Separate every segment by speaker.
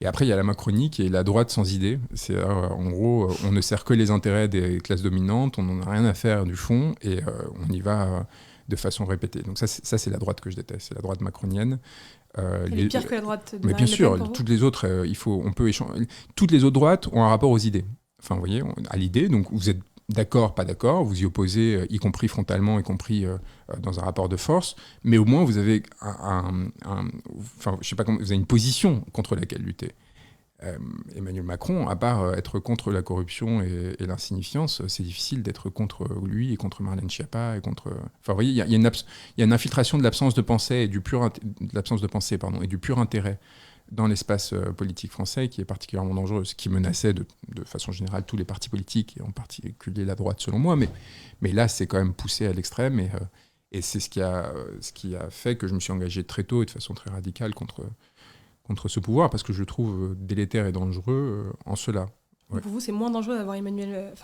Speaker 1: Et après, il y a la Macronie qui est la droite sans idée. C'est en gros, on ne sert que les intérêts des classes dominantes, on n'en a rien à faire du fond et on y va de façon répétée. Donc ça, c'est la droite que je déteste, c'est la droite macronienne.
Speaker 2: Elle est pire que la droite de
Speaker 1: Mais bien
Speaker 2: Marine Le Pen pour
Speaker 1: sûr,
Speaker 2: vous?
Speaker 1: toutes les autres, on peut échanger. Toutes les autres droites ont un rapport aux idées. Enfin, vous voyez, à l'idée. Donc, vous êtes d'accord, pas d'accord, vous y opposez, y compris frontalement, y compris dans un rapport de force. Mais au moins, vous avez enfin, je sais pas comment, vous avez une position contre laquelle lutter. Emmanuel Macron, à part être contre la corruption et l'insignifiance, c'est difficile d'être contre lui et contre Marlène Schiappa et contre. Enfin, vous voyez, il y a une infiltration de l'absence de pensée et de l'absence de pensée, pardon, et du pur intérêt dans l'espace politique français qui est particulièrement dangereuse, qui menaçait de façon générale tous les partis politiques et en particulier la droite selon moi, mais là c'est quand même poussé à l'extrême et c'est ce qui a fait que je me suis engagé très tôt et de façon très radicale contre ce pouvoir, parce que je le trouve délétère et dangereux en cela. Ouais.
Speaker 2: Donc pour vous, c'est moins dangereux d'avoir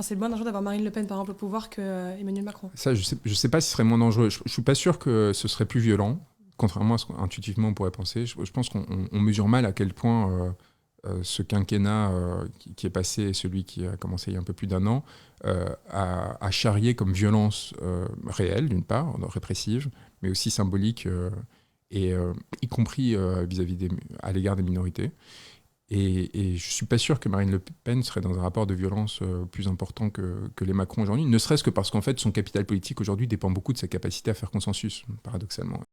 Speaker 2: c'est moins dangereux d'avoir Marine Le Pen par exemple au pouvoir que Emmanuel Macron.
Speaker 1: Ça, je sais pas si ce serait moins dangereux. Je suis pas sûr que ce serait plus violent, contrairement à ce qu'intuitivement on pourrait penser. Je pense qu'on mesure mal à quel point ce quinquennat qui est passé et celui qui a commencé il y a un peu plus d'un an a charrié comme violence réelle, d'une part, répressive, mais aussi symbolique, y compris à l'égard des minorités. Et je ne suis pas sûr que Marine Le Pen serait dans un rapport de violence plus important que les Macron aujourd'hui, ne serait-ce que parce qu'en fait, son capital politique aujourd'hui dépend beaucoup de sa capacité à faire consensus, paradoxalement.